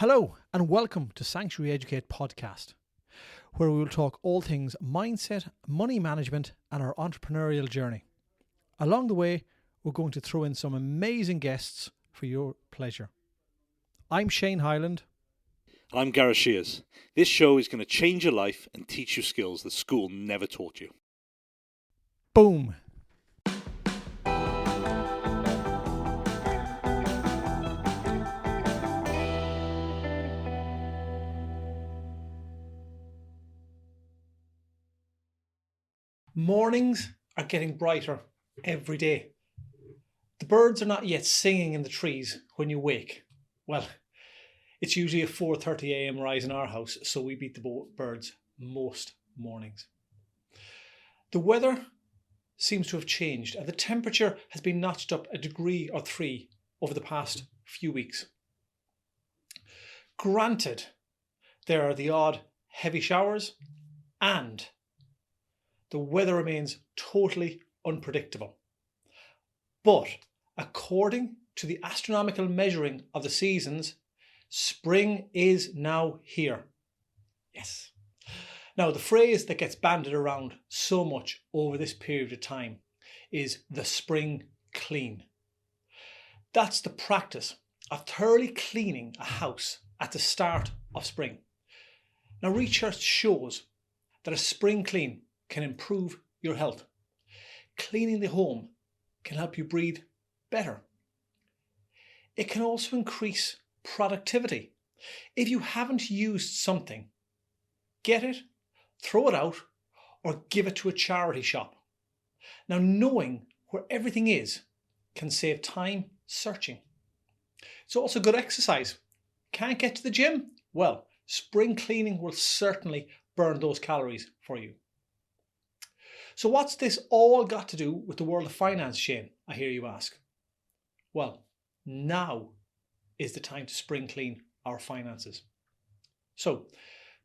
Hello and welcome to Sanctuary Educate podcast, where we will talk all things mindset, money management and our entrepreneurial journey. Along the way, we're going to throw in some amazing guests for your pleasure. I'm Shane Hyland. I'm Gareth Shears. This show is going to change your life and teach you skills that school never taught you. Boom. Mornings are getting brighter every day. The birds are not yet singing in the trees when you wake. Well, it's usually a 4:30 a.m. rise in our house, so we beat the birds most mornings. The weather seems to have changed and the temperature has been notched up a degree or three over the past few weeks. Granted, there are the odd heavy showers and the weather remains totally unpredictable. But according to the astronomical measuring of the seasons, spring is now here. Yes. Now, the phrase that gets bandied around so much over this period of time is the spring clean. That's the practice of thoroughly cleaning a house at the start of spring. Now, research shows that a spring clean can improve your health. Cleaning the home can help you breathe better. It can also increase productivity. If you haven't used something, get it, throw it out, or give it to a charity shop. Now, knowing where everything is can save time searching. It's also good exercise. Can't get to the gym? Well, spring cleaning will certainly burn those calories for you. So what's this all got to do with the world of finance, Shane, I hear you ask? Well, now is the time to spring clean our finances. So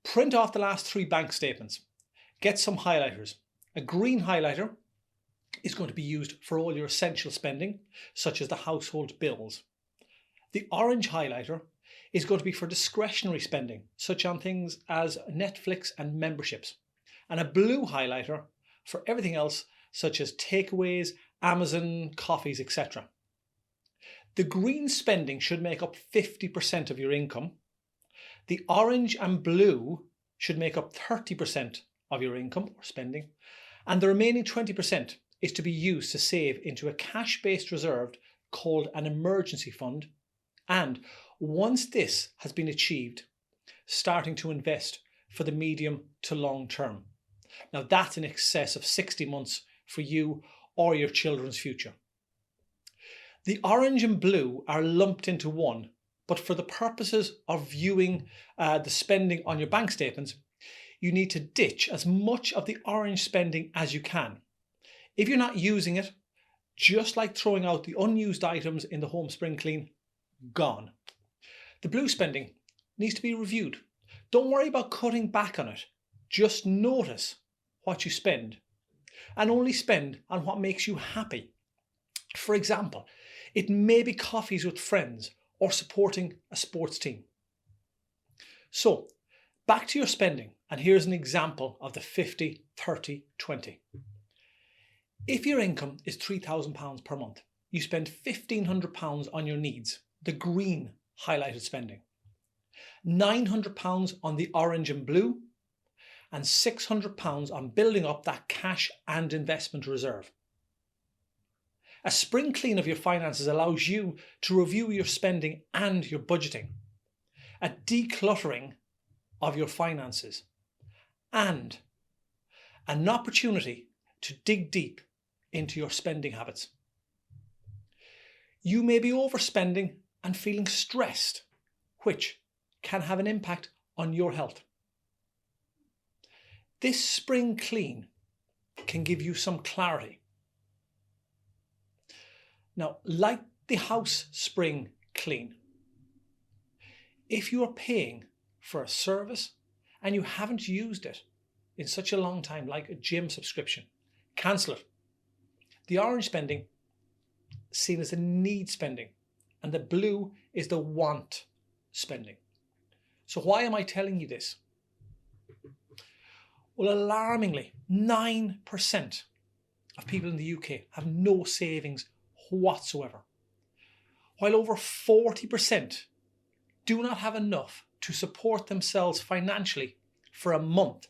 print off the last 3 bank statements. Get some highlighters. A green highlighter is going to be used for all your essential spending, such as the household bills. The orange highlighter is going to be for discretionary spending, such on things as Netflix and memberships. And a blue highlighter for everything else, such as takeaways, Amazon, coffees, etc. The green spending should make up 50% of your income. The orange and blue should make up 30% of your income or spending. And the remaining 20% is to be used to save into a cash-based reserve called an emergency fund. And once this has been achieved, starting to invest for the medium to long term. Now that's in excess of 60 months for you or your children's future. The orange and blue are lumped into one, but for the purposes of viewing the spending on your bank statements, you need to ditch as much of the orange spending as you can. If you're not using it, just like throwing out the unused items in the home spring clean, gone. The blue spending needs to be reviewed. Don't worry about cutting back on it. Just notice what you spend and only spend on what makes you happy. For example, it may be coffees with friends or supporting a sports team. So back to your spending, and here's an example of the 50, 30, 20. If your income is £3,000 per month, you spend £1,500 on your needs, the green highlighted spending, £900 on the orange and blue, and £600 on building up that cash and investment reserve. A spring clean of your finances allows you to review your spending and your budgeting, a decluttering of your finances, and an opportunity to dig deep into your spending habits. You may be overspending and feeling stressed, which can have an impact on your health. This spring clean can give you some clarity. Now, like the house spring clean, if you are paying for a service and you haven't used it in such a long time, like a gym subscription, cancel it. The orange spending seen as the need spending, and the blue is the want spending. So why am I telling you this? Well, alarmingly, 9% of people in the UK have no savings whatsoever, while over 40% do not have enough to support themselves financially for a month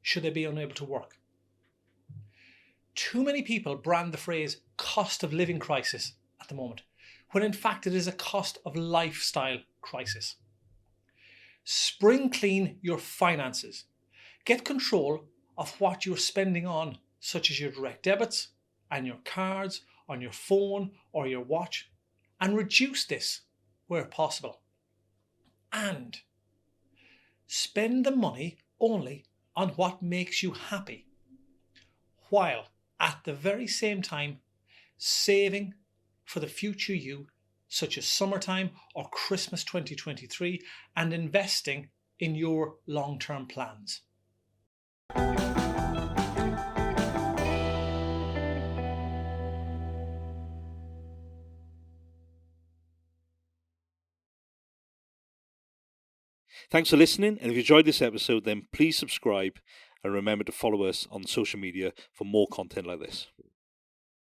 should they be unable to work. Too many people brand the phrase cost of living crisis at the moment, when in fact it is a cost of lifestyle crisis. Spring clean your finances. Get control of what you're spending on, such as your direct debits and your cards on your phone or your watch, and reduce this where possible. And spend the money only on what makes you happy, while at the very same time saving for the future you, such as summertime or Christmas 2023, and investing in your long-term plans. Thanks for listening, and if you enjoyed this episode, then please subscribe and remember to follow us on social media for more content like this.